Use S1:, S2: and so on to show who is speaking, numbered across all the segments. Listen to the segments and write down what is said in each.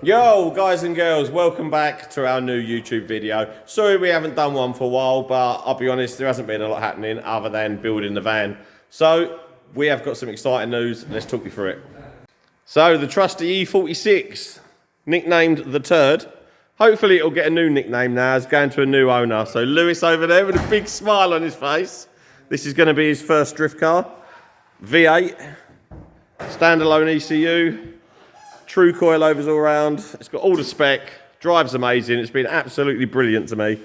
S1: Yo guys and girls, welcome back to our new YouTube video. Sorry we haven't done one for a while, but I'll be honest, there hasn't been a lot happening other than building the van. So we have got some exciting news. Let's talk you through it. So the trusty E46, nicknamed the Turd. Hopefully it'll get a new nickname now. It's going to a new owner. So Lewis over there with a big smile on his face. This is going to be his first drift car. V8, standalone ECU. True coilovers all around. It's got all the spec. Drives amazing. It's been absolutely brilliant to me.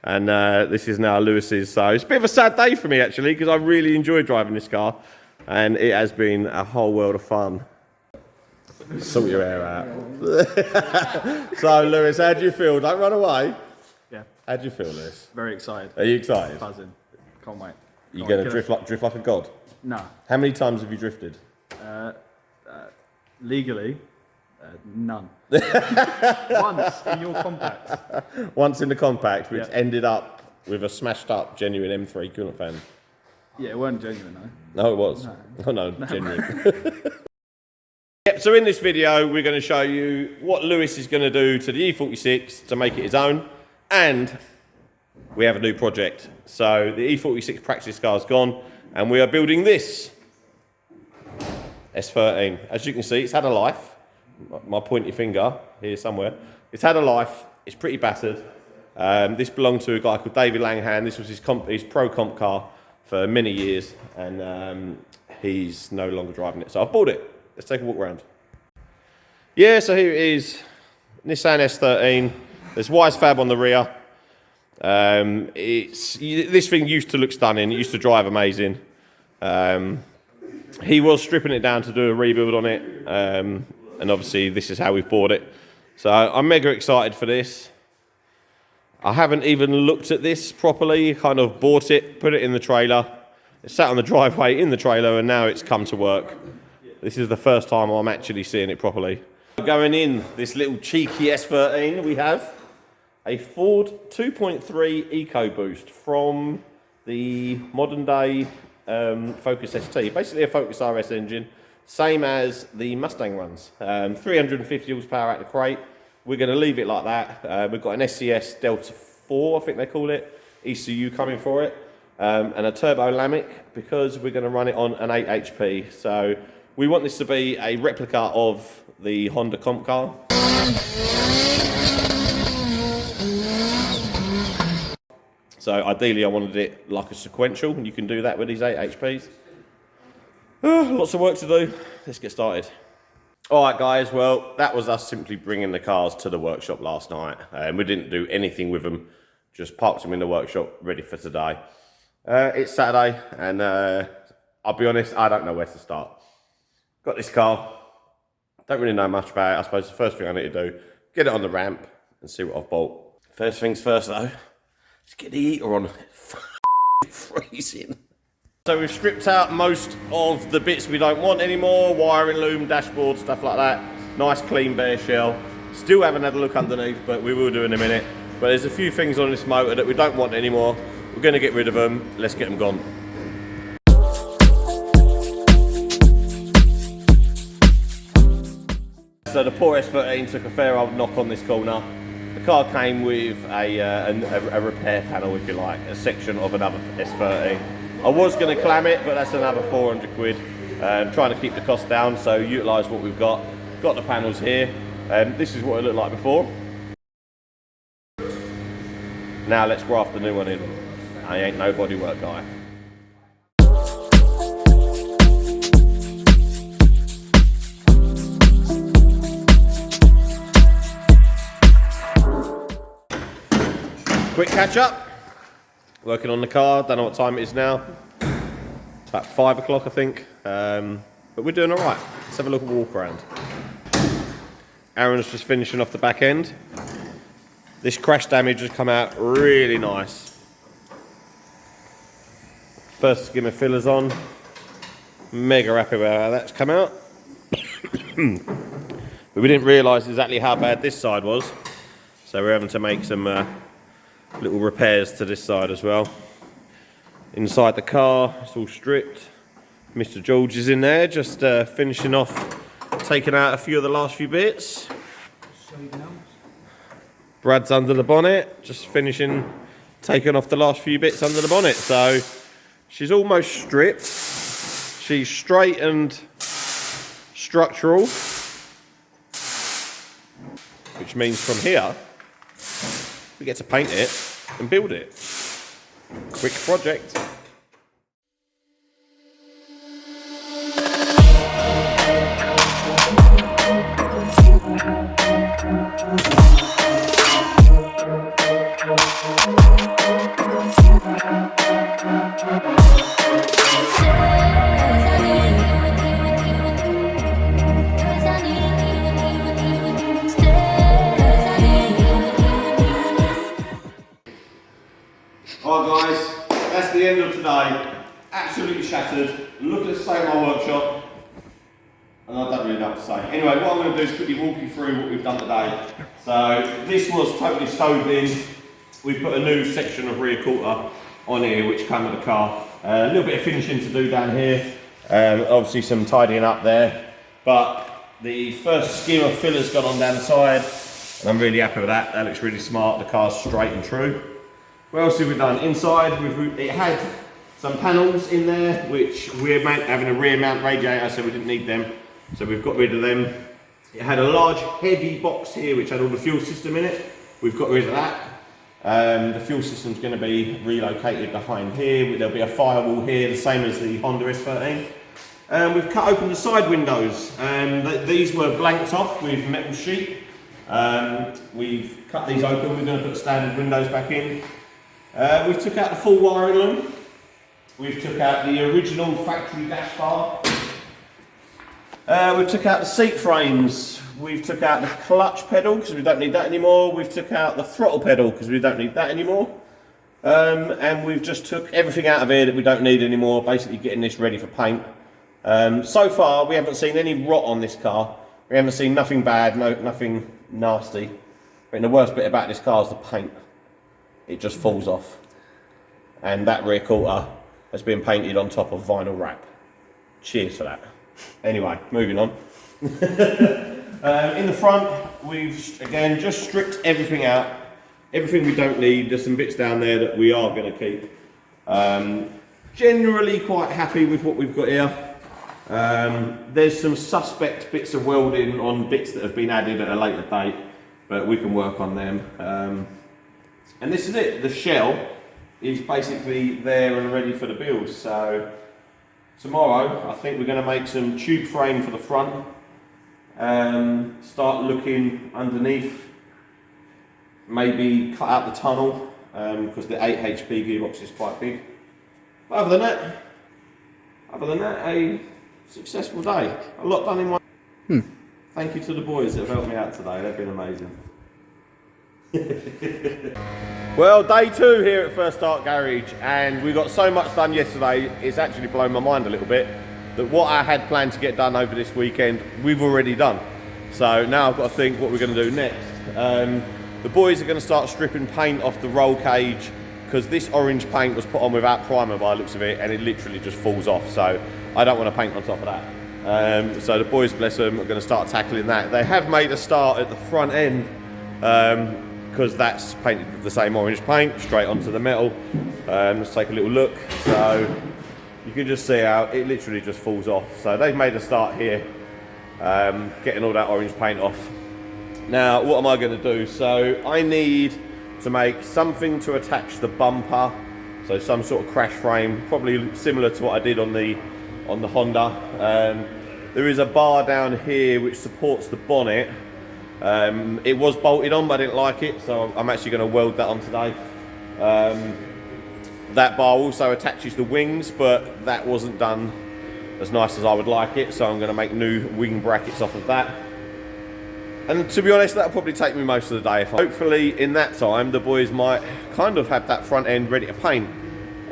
S1: And this is now Lewis's. So it's a bit of a sad day for me actually, because I really enjoy driving this car. And it has been a whole world of fun. Sort your hair out. So Lewis, how do you feel? Don't run away.
S2: Yeah.
S1: How do you feel, Lewis?
S2: Very excited.
S1: Are you excited?
S2: Buzzing. Can't wait.
S1: You going to drift like a god?
S2: No.
S1: How many times have you drifted?
S2: Legally, none. Once in your compact.
S1: Once in the compact, which ended up with a smashed up genuine M3 coolant fan.
S2: Yeah, it wasn't genuine though.
S1: No, it was. No. Oh no, genuine. Yep, so in this video, we're going to show you what Lewis is going to do to the E46 to make it his own. And we have a new project. So the E46 practice car's gone, and we are building this S13. As you can see, it's had a life. My pointy finger here somewhere. It's had a life. It's pretty battered. This belonged to a guy called David Langhan. This was his pro comp car for many years, and he's no longer driving it. So I've bought it. Let's take a walk around. Yeah, so here it is. Nissan S13. There's Wise Fab on the rear. This thing used to look stunning. It used to drive amazing. He was stripping it down to do a rebuild on it. And obviously this is how we've bought it. So I'm mega excited for this. I haven't even looked at this properly. Kind of bought it, put it in the trailer. It sat on the driveway in the trailer, and now it's come to work. This is the first time I'm actually seeing it properly. Going in this little cheeky S13, we have a Ford 2.3 EcoBoost from the modern day Focus ST. Basically a Focus RS engine, same as the Mustang runs. 350 horsepower out the crate. We're going to leave it like that. We've got an SCS Delta 4, I think they call it, ECU coming for it, and a turbo Lamic, because we're going to run it on an 8 HP. So we want this to be a replica of the Honda comp car. So ideally I wanted it like a sequential, and you can do that with these 8 HPs. Lots of work to do. Let's get started. All right guys, well that was us simply bringing the cars to the workshop last night. We didn't do anything with them, just parked them in the workshop ready for today. It's Saturday, and I'll be honest, I don't know where to start. Got this car, don't really know much about it. I suppose the first thing I need to do, get it on the ramp and see what I've bought. First things first though, let's get the heater on. It's freezing. So we've stripped out most of the bits we don't want anymore, wiring loom, dashboard, stuff like that. Nice clean bare shell. Still haven't had a look underneath, but we will do in a minute. But there's a few things on this motor that we don't want anymore. We're going to get rid of them. Let's get them gone. So the poor S13 took a fair old knock on this corner. The car came with a repair panel, if you like, a section of another S13. I was going to clam it, but that's another 400 quid. Trying to keep the cost down, so utilise what we've got. Got the panels here. This is what it looked like before. Now let's graft the new one in. I ain't no bodywork guy. Quick catch up. Working on the car, don't know what time it is now. It's about 5 o'clock I think. But we're doing all right. Let's have a look at walk around. Aaron's just finishing off the back end. This crash damage has come out really nice. First skimmer fillers on. Mega happy with how that's come out. But we didn't realise exactly how bad this side was. So we're having to make some little repairs to this side as well. Inside the car, it's all stripped. Mr. George is in there, just finishing off, taking out a few of the last few bits.
S3: So
S1: Brad's under the bonnet, just finishing, taking off the last few bits under the bonnet. So she's almost stripped. She's straight and structural, which means from here, we get to paint it and build it. Quick project. Alright guys, that's the end of today. Absolutely shattered. Look at the state of my workshop. And I don't really know what to say. Anyway, what I'm going to do is quickly walk you through what we've done today. So this was totally stoved in. We've put a new section of rear quarter on here which came with the car. A little bit of finishing to do down here. Obviously some tidying up there. But the first skim of filler's gone on down the side. And I'm really happy with that. That looks really smart. The car's straight and true. What else have we done? Inside, it had some panels in there, which we're having a rear mount radiator, so we didn't need them. So we've got rid of them. It had a large, heavy box here, which had all the fuel system in it. We've got rid of that. The fuel system's going to be relocated behind here. There'll be a firewall here, the same as the Honda S13. We've cut open the side windows. These were blanked off with metal sheet. We've cut these open. We're going to put standard windows back in. We've took out the full wiring loom. We've took out the original factory dash bar. We've took out the seat frames. We've took out the clutch pedal because we don't need that anymore. We've took out the throttle pedal because we don't need that anymore. And we've just took everything out of here that we don't need anymore, basically getting this ready for paint. So far, we haven't seen any rot on this car. We haven't seen nothing bad, nothing nasty. But the worst bit about this car is the paint. It just falls off. And that rear quarter has been painted on top of vinyl wrap. Cheers for that. Anyway, moving on. In the front, we've again just stripped everything out. Everything we don't need. There's some bits down there that we are going to keep. Generally quite happy with what we've got here. There's some suspect bits of welding on bits that have been added at a later date, but we can work on them. And this is it. The shell is basically there and ready for the build. So tomorrow, I think we're going to make some tube frame for the front. Start looking underneath. Maybe cut out the tunnel because the 8 HP gearbox is quite big. But other than that, a successful day. A lot done in one. Thank you to the boys that have helped me out today. They've been amazing. Well, day 2 here at First Start Garage, and we got so much done yesterday, it's actually blown my mind a little bit that what I had planned to get done over this weekend, we've already done. So now I've got to think what we're going to do next. The boys are going to start stripping paint off the roll cage because this orange paint was put on without primer by the looks of it, and it literally just falls off. So I don't want to paint on top of that. So the boys, bless them, are going to start tackling that. They have made a start at the front end because that's painted with the same orange paint straight onto the metal. Let's take a little look. So you can just see how it literally just falls off. So they've made a start here, getting all that orange paint off. Now, what am I going to do? So I need to make something to attach the bumper. So some sort of crash frame, probably similar to what I did on the Honda. There is a bar down here which supports the bonnet. It was bolted on, but I didn't like it, so I'm actually going to weld that on today. That bar also attaches the wings, but that wasn't done as nice as I would like it, so I'm going to make new wing brackets off of that. And to be honest, that'll probably take me most of the day. Hopefully in that time, the boys might kind of have that front end ready to paint.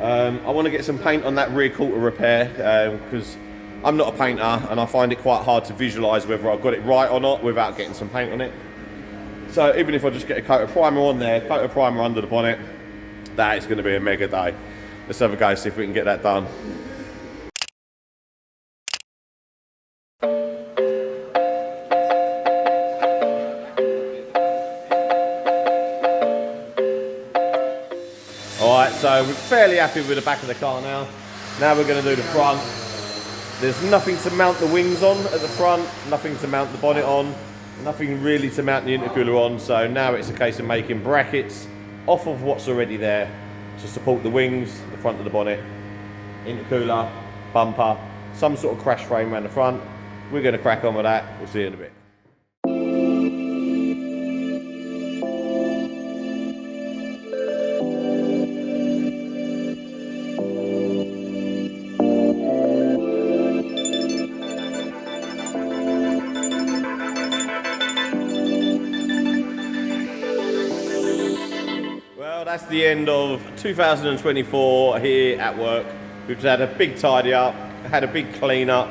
S1: I want to get some paint on that rear quarter repair, because I'm not a painter and I find it quite hard to visualise whether I've got it right or not without getting some paint on it. So even if I just get a coat of primer on there, coat of primer under the bonnet, that is going to be a mega day. Let's have a go, see if we can get that done. so we're fairly happy with the back of the car now. Now we're going to do the front. There's nothing to mount the wings on at the front, nothing to mount the bonnet on, nothing really to mount the intercooler on, so now it's a case of making brackets off of what's already there to support the wings, the front of the bonnet, intercooler, bumper, some sort of crash frame around the front. We're going to crack on with that. We'll see you in a bit. Well, that's the end of 2024 here at work. We've had a big tidy up, had a big clean up,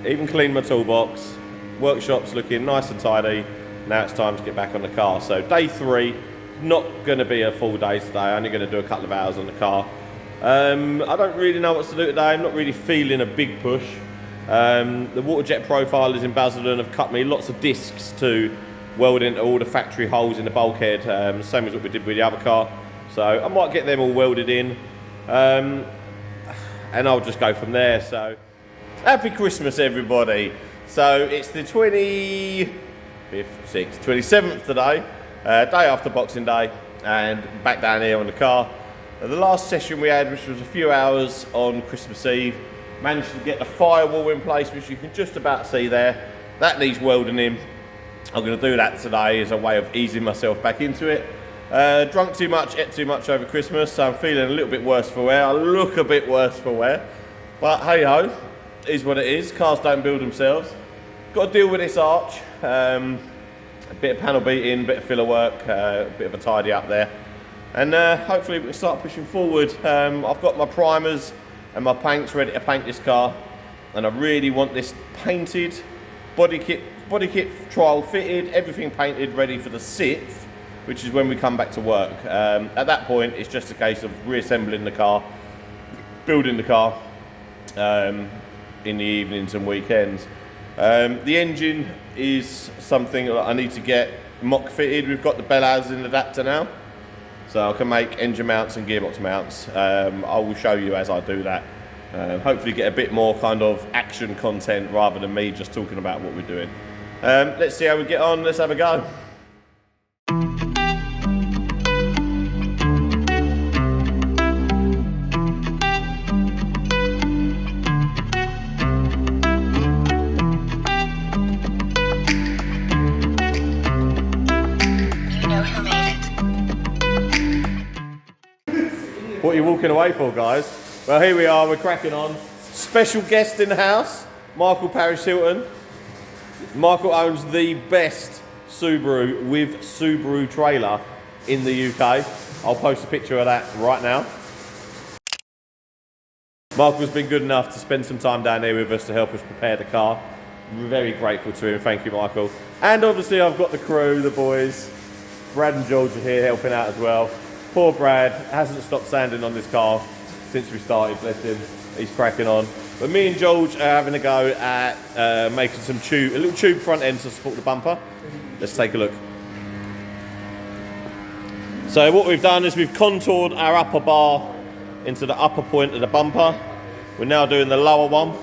S1: even cleaned my toolbox. Workshop's looking nice and tidy. Now it's time to get back on the car. So day 3, not going to be a full day today. I'm only going to do a couple of hours on the car. I don't really know what to do today. I'm not really feeling a big push. The water jet profilers in Basildon have cut me lots of discs to weld into all the factory holes in the bulkhead, same as what we did with the other car. So I might get them all welded in, and I'll just go from there. So happy Christmas, everybody. So it's the 25th, 6th, 27th today, day after Boxing Day, and back down here on the car. The last session we had, which was a few hours on Christmas Eve, managed to get the firewall in place, which you can just about see there. That needs welding in. I'm going to do that today as a way of easing myself back into it. Drunk too much, ate too much over Christmas, so I'm feeling a little bit worse for wear. I look a bit worse for wear, but hey ho, is what it is. Cars don't build themselves. Got to deal with this arch. A bit of panel beating, a bit of filler work, a bit of a tidy up there, and hopefully we can start pushing forward. I've got my primers and my paints ready to paint this car, and I really want this painted, body kit trial fitted, everything painted, ready for the 6th, which is when we come back to work. At that point, it's just a case of reassembling the car, building the car in the evenings and weekends. The engine is something that I need to get mock fitted. We've got the bell housing adapter now, so I can make engine mounts and gearbox mounts. I will show you as I do that. Hopefully get a bit more kind of action content rather than me just talking about what we're doing. Let's see how we get on. Let's have a go. What are you walking away for, guys? Well, here we are, we're cracking on. Special guest in the house, Michael Parrish Hilton. Michael owns the best Subaru with Subaru trailer in the UK. I'll post a picture of that right now. Michael's been good enough to spend some time down here with us to help us prepare the car. We're very grateful to him, thank you, Michael. And obviously I've got the crew, the boys. Brad and George are here helping out as well. Poor Brad hasn't stopped sanding on this car since we started, bless him. He's cracking on. But me and George are having a go at making some a little tube front end to support the bumper. Let's take a look. So what we've done is we've contoured our upper bar into the upper point of the bumper. We're now doing the lower one.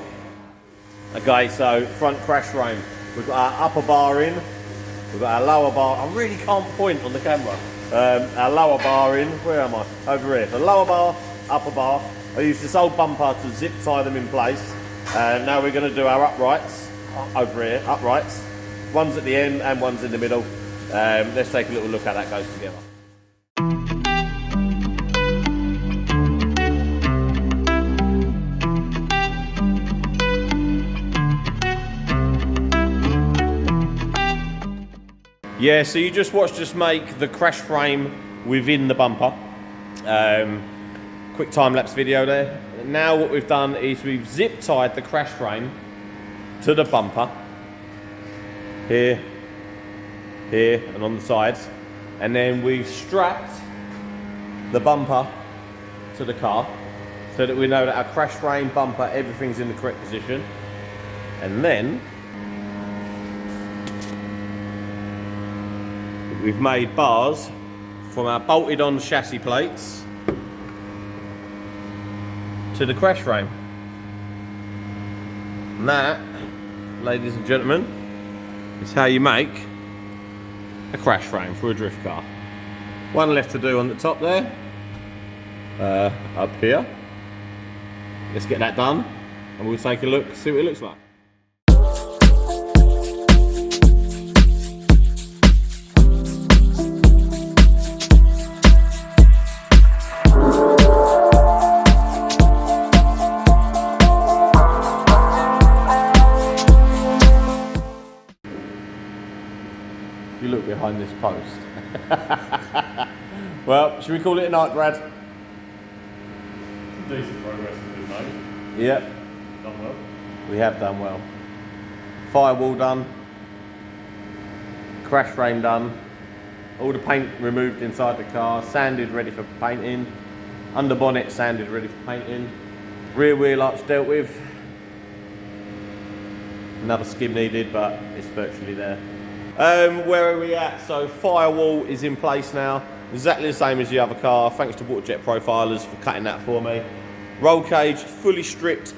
S1: Okay, so front crash frame. We've got our upper bar in. We've got our lower bar. I really can't point on the camera. Our lower bar in. Where am I? Over here. So lower bar, upper bar. I used this old bumper to zip tie them in place. Now we're going to do our uprights over here, uprights. One's at the end and one's in the middle. Let's take a little look how that goes together. Yeah, so you just watched us make the crash frame within the bumper. Quick time-lapse video there. Now what we've done is we've zip tied the crash frame to the bumper. Here, here, and on the sides. And then we've strapped the bumper to the car so that we know that our crash frame, bumper, everything's in the correct position. And then we've made bars from our bolted on chassis plates to the crash frame. And that, ladies and gentlemen, is how you make a crash frame for a drift car. One left to do on the top there, up here. Let's get that done and we'll take a look, see what it looks like. You look behind this post. Well, should we call it a night, Brad?
S3: Decent progress has been made.
S1: Yep.
S3: Done well.
S1: We have done well. Firewall done. Crash frame done. All the paint removed inside the car. Sanded, ready for painting. Under bonnet sanded, ready for painting. Rear wheel arch dealt with. Another skim needed, but it's virtually there. Where are we at? So firewall is in place now. Exactly the same as the other car. Thanks to Waterjet Profilers for cutting that for me. Roll cage fully stripped.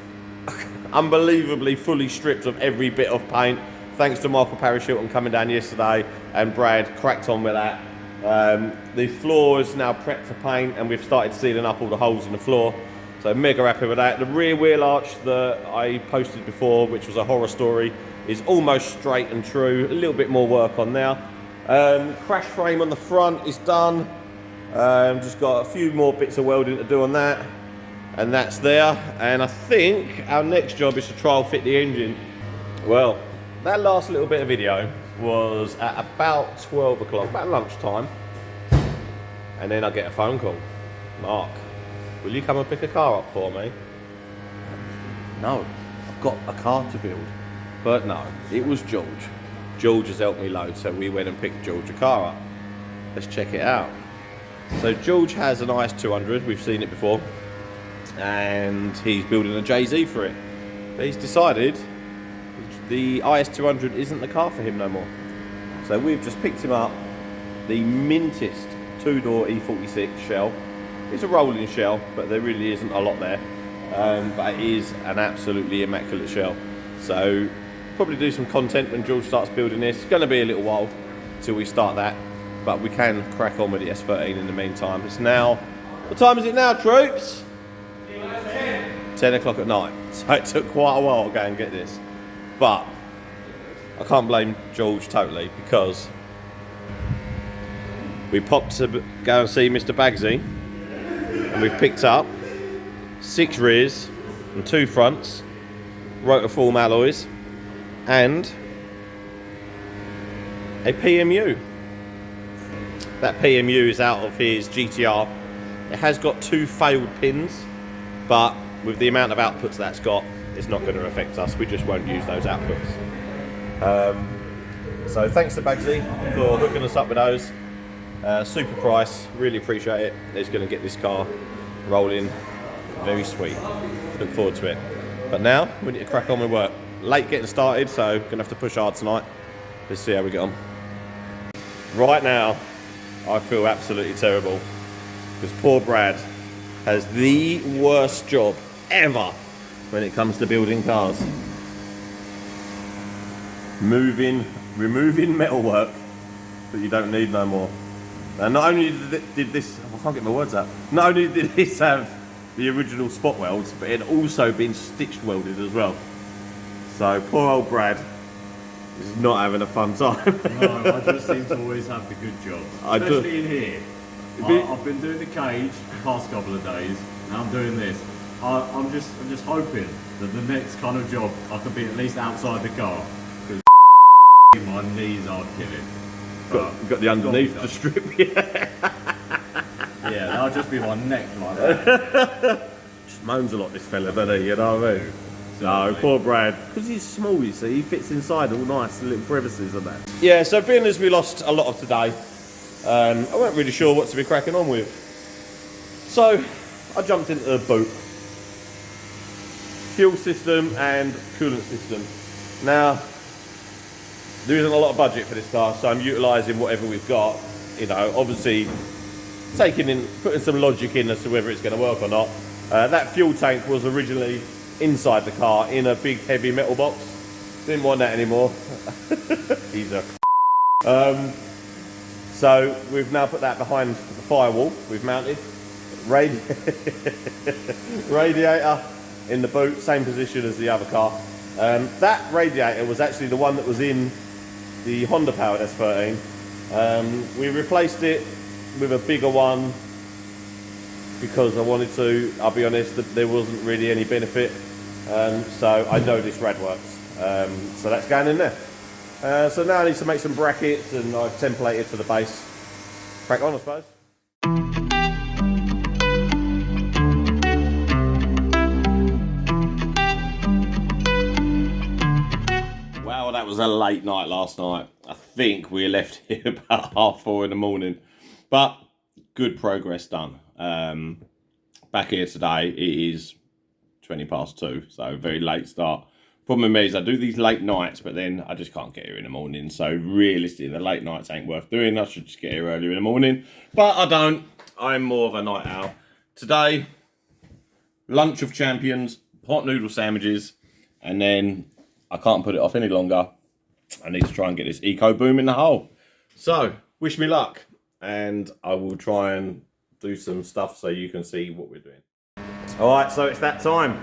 S1: Unbelievably fully stripped of every bit of paint. Thanks to Michael Parachilton coming down yesterday and Brad cracked on with that. The floor is now prepped for paint and we've started sealing up all the holes in the floor. So mega happy with that. The rear wheel arch that I posted before, which was a horror story, is almost straight and true. A little bit more work on now. Crash frame on the front is done. Just got a few more bits of welding to do on that. And that's there. And I think our next job is to trial fit the engine. Well, that last little bit of video was at about 12 o'clock, about lunchtime. And then I get a phone call. Mark, will you come and pick a car up for me? No, I've got a car to build. But no, it was George. George has helped me load, so we went and picked George a car up. Let's check it out. So George has an IS200, we've seen it before, and he's building a JZ for it. But he's decided the IS200 isn't the car for him no more. So we've just picked him up the mintest two-door E46 shell. It's a rolling shell, but there really isn't a lot there. But it is an absolutely immaculate shell. So probably do some content when George starts building this. It's going to be a little while till we start that, but we can crack on with the S13 in the meantime. It's now, what time is it now, troops? 10 o'clock at night. So it took quite a while to go and get this. But I can't blame George totally because we popped to go and see Mr. Bagsy and we've picked up 6 rears and 2 fronts, rotiform alloys, and a PMU. That PMU is out of his GTR. It has got 2 failed pins, but with the amount of outputs that's got, it's not going to affect us. We just won't use those outputs. So thanks to Bagsy for hooking us up with those. Super price, really appreciate it. It's going to get this car rolling very sweet. Look forward to it. But now we need to crack on with work. Late getting started, so gonna have to push hard tonight. Let's see how we get on. Right now, I feel absolutely terrible because poor Brad has the worst job ever when it comes to building cars. Removing metalwork that you don't need no more. And not only did this, I can't get my words out. Not only did this have the original spot welds, but it had also been stitched welded as well. So poor old Brad is not having a fun time.
S3: No, I just seem to always have the good job, especially in here. I've been doing the cage the past couple of days, and I'm doing this. I'm just hoping that the next kind of job I could be at least outside the car, because my knees are killing.
S1: Got the underneath to strip, yeah.
S3: Yeah, that'll just be my neck like that.
S1: Just moans a lot, this fella, doesn't he? You know what I mean? No, poor Brad. Because he's small, you see, he fits inside all nice little crevices and that. Yeah, so being as we lost a lot of today, I wasn't really sure what to be cracking on with. So, I jumped into the boot. Fuel system and coolant system. Now, there isn't a lot of budget for this car, so I'm utilising whatever we've got. You know, obviously, putting some logic in as to whether it's going to work or not. That fuel tank was originally inside the car in a big heavy metal box. Didn't want that anymore. He's a so we've now put that behind the firewall. We've mounted radiator in the boot, same position as the other car. That radiator was actually the one that was in the Honda powered S13. We replaced it with a bigger one because I wanted to. I'll be honest, that there wasn't really any benefit. So I know this rad works. So that's going in there. So now I need to make some brackets, and I've templated for the base. Crack on, I suppose. Wow, that was a late night last night. I think we left here about 4:30 in the morning, but good progress done. Back here today, it is 2:20, so very late start. Problem is, I do these late nights, but then I just can't get here in the morning. So realistically, the late nights ain't worth doing. I should just get here earlier in the morning, but I don't. I'm more of a night owl. Today, lunch of champions, hot noodle sandwiches, and then I can't put it off any longer. I need to try and get this eco boom in the hole. So wish me luck, and I will try and do some stuff so you can see what we're doing. All right, so it's that time.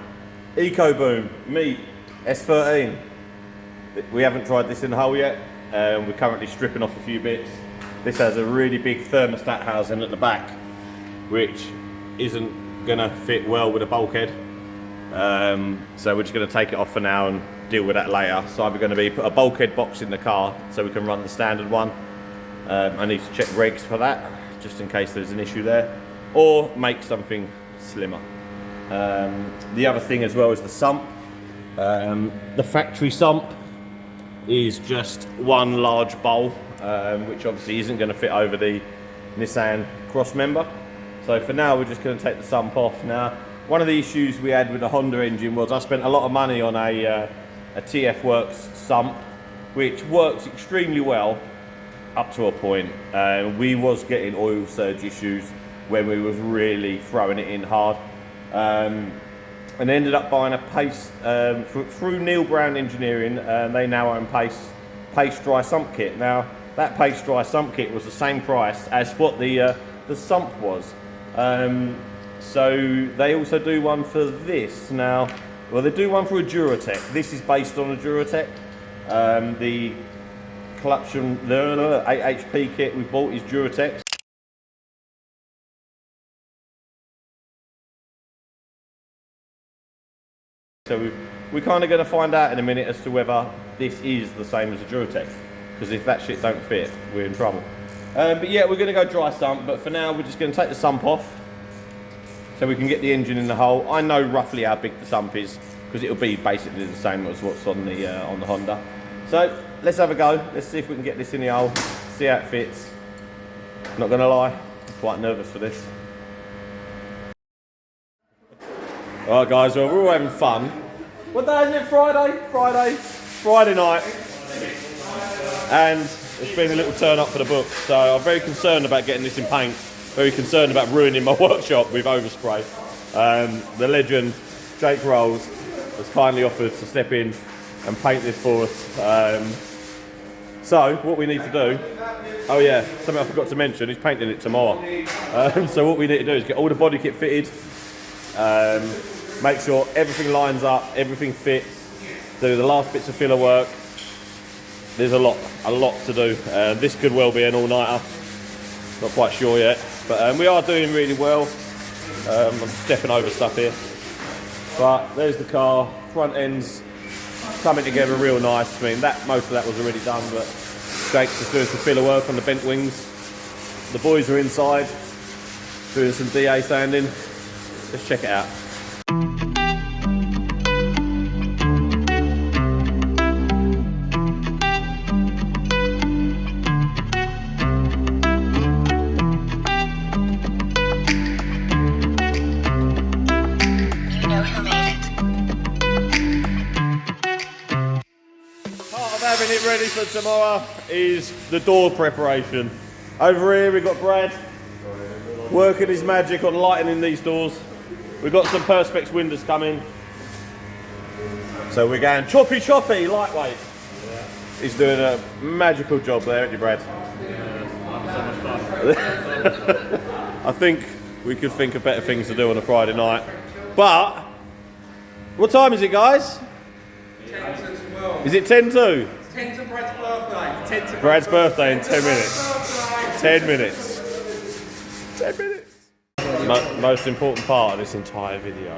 S1: Eco boom, me. S13. We haven't tried this in the hole yet. We're currently stripping off a few bits. This has a really big thermostat housing at the back, which isn't gonna fit well with a bulkhead. So we're just gonna take it off for now and deal with that later. So either gonna be put a bulkhead box in the car so we can run the standard one. I need to check regs for that, just in case there's an issue there, or make something slimmer. The other thing as well is the sump. The factory sump is just one large bowl, which obviously isn't going to fit over the Nissan cross member. So for now, we're just going to take the sump off. Now, one of the issues we had with the Honda engine was I spent a lot of money on a TF Works sump, which works extremely well up to a point. We was getting oil surge issues when we was really throwing it in hard. And ended up buying a paste through Neil Brown Engineering. They now own paste dry sump kit. Now that paste dry sump kit was the same price as what the sump was. So they also do one for this now. Well, they do one for a Duratec. This is based on a Duratec. The clutch and the 8 HP kit we bought is Duratec. So we're kind of going to find out in a minute as to whether this is the same as a Duratec, because if that shit don't fit, we're in trouble. But yeah, we're going to go dry sump, but for now we're just going to take the sump off so we can get the engine in the hole. I know roughly how big the sump is because it'll be basically the same as what's on the Honda. So let's have a go. Let's see if we can get this in the hole, see how it fits. Not going to lie, I'm quite nervous for this. Alright guys, well, we're all having fun. What day is it? Friday night. And it's been a little turn up for the book. So I'm very concerned about getting this in paint. Very concerned about ruining my workshop with overspray. The legend, Jake Rolls, has kindly offered to step in and paint this for us. So what we need to do, oh yeah, something I forgot to mention, he's painting it tomorrow. So what we need to do is get all the body kit fitted, make sure everything lines up, everything fits, do the last bits of filler work. There's a lot to do. This could well be an all-nighter, not quite sure yet, but we are doing really well. I'm stepping over stuff here, but there's the car, front end's coming together real nice. I mean, most of that was already done, but Jake's just doing some filler work on the bent wings. The boys are inside doing some DA sanding. Let's check it out. Having it ready for tomorrow is the door preparation. Over here we've got Brad working his magic on lightening these doors. We've got some Perspex windows coming. So we're going choppy, lightweight. Yeah. He's doing a magical job there, isn't he, Brad?
S3: Yeah, so much fun.
S1: I think we could think of better things to do on a Friday night. But, what time is it, guys?
S4: 10 to 12.
S1: Is it 10 to?
S4: It's 10 to Brad's birthday. 10 to
S1: Brad's birthday in 10 minutes. 10 minutes. 10 minutes. Most important part of this entire video.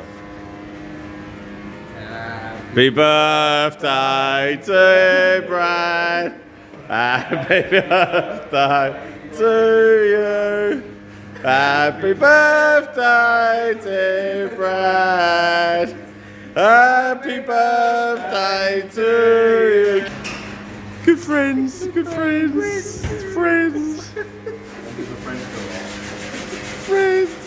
S1: Happy birthday to you, Brad. Happy birthday to you. Happy birthday to Brad. Happy birthday to you. Good friends, good friends, friends. Friends.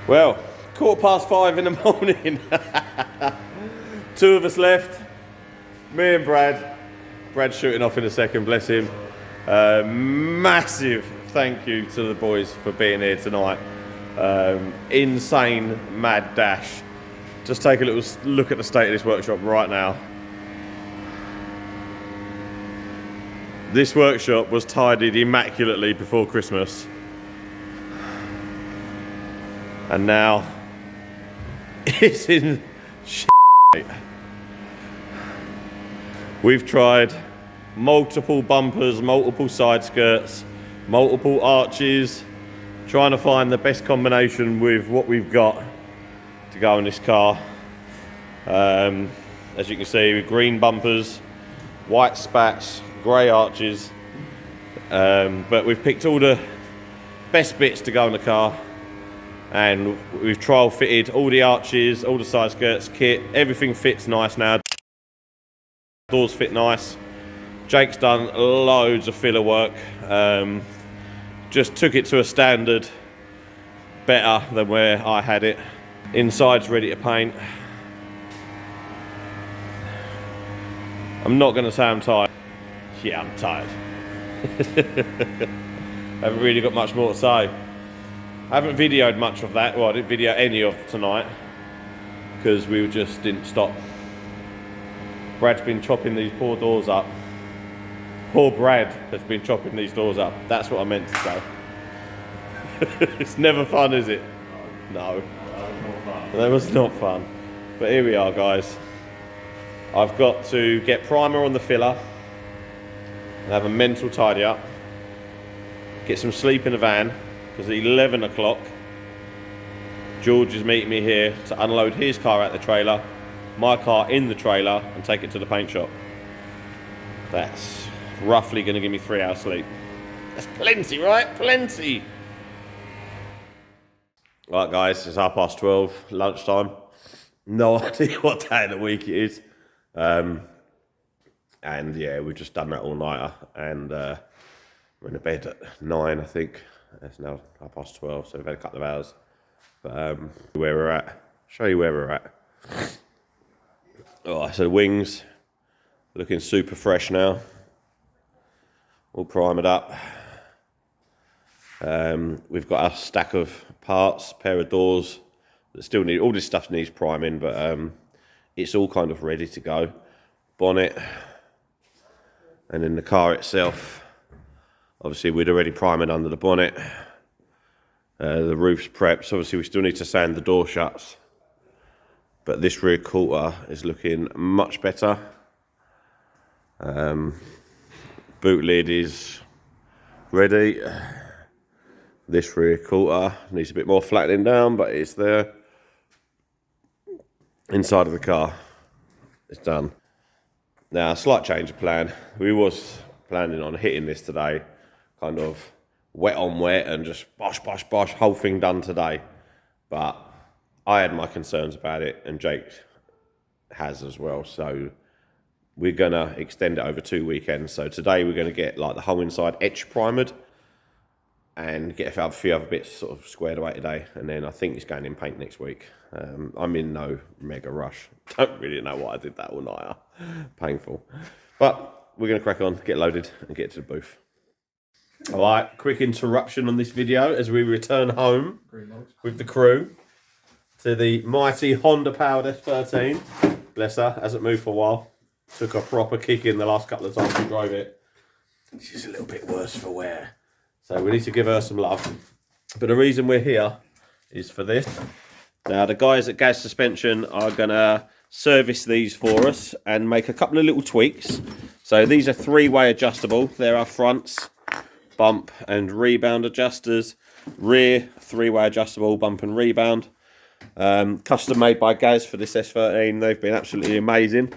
S1: Well, 5:15 in the morning. 2 of us left. Me and Brad. Brad's shooting off in a second, bless him. Massive thank you to the boys for being here tonight. Insane mad dash. Just take a little look at the state of this workshop right now. This workshop was tidied immaculately before Christmas. And now it's in shit. We've tried multiple bumpers, multiple side skirts, multiple arches, trying to find the best combination with what we've got to go in this car. As you can see, with green bumpers, white spats, grey arches, but we've picked all the best bits to go in the car, and we've trial fitted all the arches, all the side skirts, kit, everything fits nice now. Doors fit nice. Jake's done loads of filler work, just took it to a standard better than where I had it. Inside's ready to paint. I'm not going to say I'm tired. Yeah, I'm tired. Haven't really got much more to say. I haven't videoed much of that. Well, I didn't video any of tonight because we just didn't stop. Brad's been chopping these poor doors up. Poor Brad has been chopping these doors up. That's what I meant to say. It's never fun, is it? No. That was not fun. But here we are, guys. I've got to get primer on the filler and have a mental tidy up. Get some sleep in the van because at 11 o'clock George is meeting me here to unload his car out the trailer, my car in the trailer, and take it to the paint shop. That's roughly going to give me 3 hours sleep. That's plenty, right? Plenty. Right, guys, it's 12:30, lunchtime. No idea what day of the week it is. And yeah, we've just done that all nighter, and we're in bed at 9, I think. It's now 12:30, so we've had a couple of hours. But where we're at, show you where we're at. Oh, so the wings looking super fresh now, all primed up. We've got a stack of parts, pair of doors that still need, all this stuff needs priming, but it's all kind of ready to go. Bonnet, and then the car itself, obviously we'd already primed under the bonnet. The roof's prepped, so obviously we still need to sand the door shuts. But this rear quarter is looking much better. Boot lid is ready. This rear quarter needs a bit more flattening down, but it's there. Inside of the car, it's done. Now, a slight change of plan. We was planning on hitting this today, kind of wet on wet and just bosh, bosh, bosh, whole thing done today. But I had my concerns about it, and Jake has as well. So we're gonna extend it over 2 weekends. So today we're gonna get like the whole inside etch primered and get a few other bits sort of squared away today. And then I think it's going in paint next week. I'm in no mega rush. Don't really know why I did that all night. Painful. But we're gonna crack on, get loaded and get to the booth. All right, quick interruption on this video as we return home with the crew to the mighty Honda-powered S13. Bless her, hasn't moved for a while. Took a proper kick in the last couple of times we drove it. She's a little bit worse for wear. So we need to give her some love. But the reason we're here is for this. Now the guys at Gas Suspension are gonna service these for us and make a couple of little tweaks. So these are three-way adjustable. There are fronts, bump and rebound adjusters, rear three-way adjustable bump and rebound. Custom made by Gaz for this S13. They've been absolutely amazing.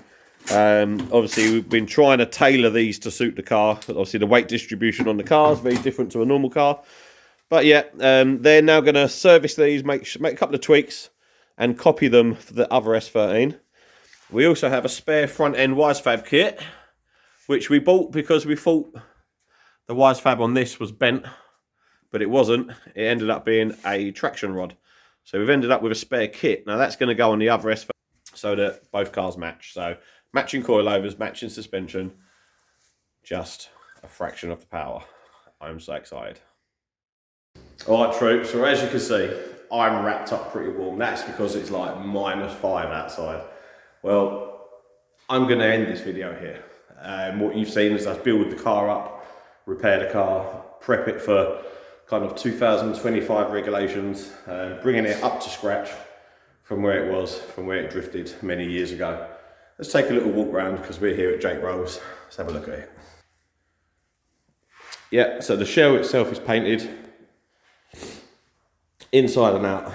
S1: Obviously we've been trying to tailor these to suit the car. Obviously the weight distribution on the car is very different to a normal car. But yeah, they're now going to service these, make a couple of tweaks and copy them for the other S13. We also have a spare front end Wisefab kit, which we bought because we thought the Wisefab on this was bent, but it wasn't. It ended up being a traction rod. So we've ended up with a spare kit. Now that's going to go on the other S13 so that both cars match. So matching coilovers, matching suspension, just a fraction of the power. I'm so excited. All right, troops, so as you can see, I'm wrapped up pretty warm. That's because it's like -5 outside. Well, I'm going to end this video here. What you've seen is us build the car up, repair the car, prep it for kind of 2025 regulations, bringing it up to scratch from where it was, from where it drifted many years ago. Let's take a little walk around because we're here at Jake Rolls. Let's have a look at it. Yeah, so the shell itself is painted inside and out,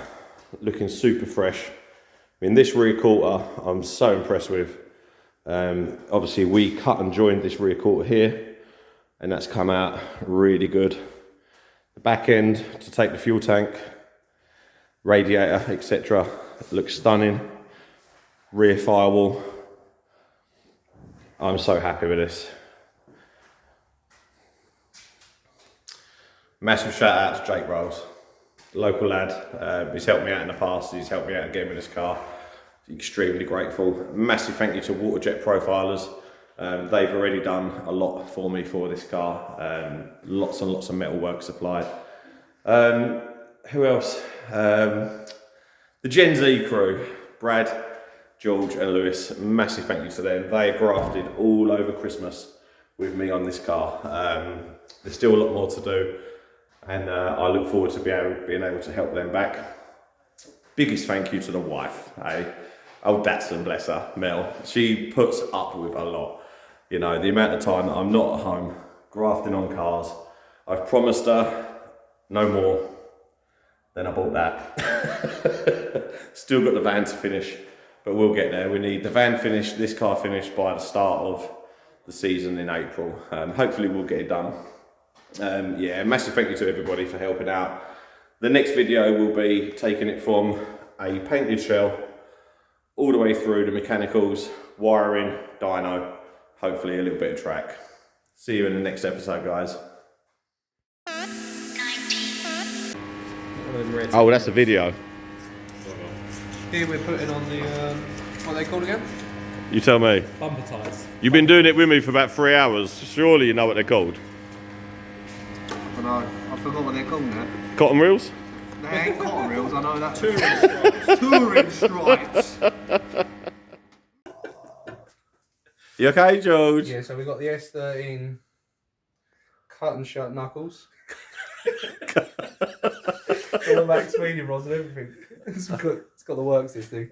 S1: looking super fresh. I mean, this rear quarter, I'm so impressed with. Obviously, we cut and joined this rear quarter here, and that's come out really good. The back end to take the fuel tank, radiator, etc. looks stunning. Rear firewall. I'm so happy with this. Massive shout out to Jake Rolls. Local lad, he's helped me out in the past, he's helped me out again with this car. Extremely grateful. Massive thank you to Waterjet Profilers. They've already done a lot for me for this car. Lots and lots of metal work supplied. Who else? The Gen Z crew, Brad, George and Lewis, massive thank you to them. They grafted all over Christmas with me on this car. There's still a lot more to do. And I look forward to being able to help them back. Biggest thank you to the wife, old Datsun, bless her, Mel. She puts up with a lot. You know, the amount of time that I'm not at home, grafting on cars. I've promised her no more. Then I bought that. Still got the van to finish, but we'll get there. We need the van finished, this car finished by the start of the season in April. Hopefully we'll get it done. Yeah, massive thank you to everybody for helping out. The next video will be taking it from a painted shell all the way through the mechanicals, wiring, dyno, hopefully a little bit of track. See you in the next episode, guys. Oh, that's a video.
S4: Here we're putting on the, what are they called again?
S1: You tell me.
S2: Bumper tyres.
S1: You've been doing it with me for about 3 hours. Surely you know what they're called.
S4: I know, I forgot what they're called now.
S1: Cotton reels?
S4: They ain't cotton reels, I know that. Touring stripes.
S1: You okay, George?
S4: Yeah, so we got the S13 cut and shut knuckles. All the Max Sweeney rods and everything. It's got the works, this thing.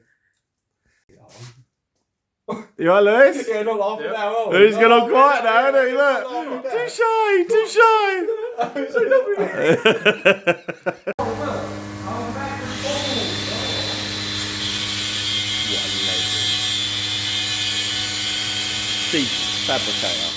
S1: You alright, Lewis?
S4: Yeah, not laughing now.
S1: He's gone on quiet now, isn't he? Look. Too shy, too shy. Cheap fabricator.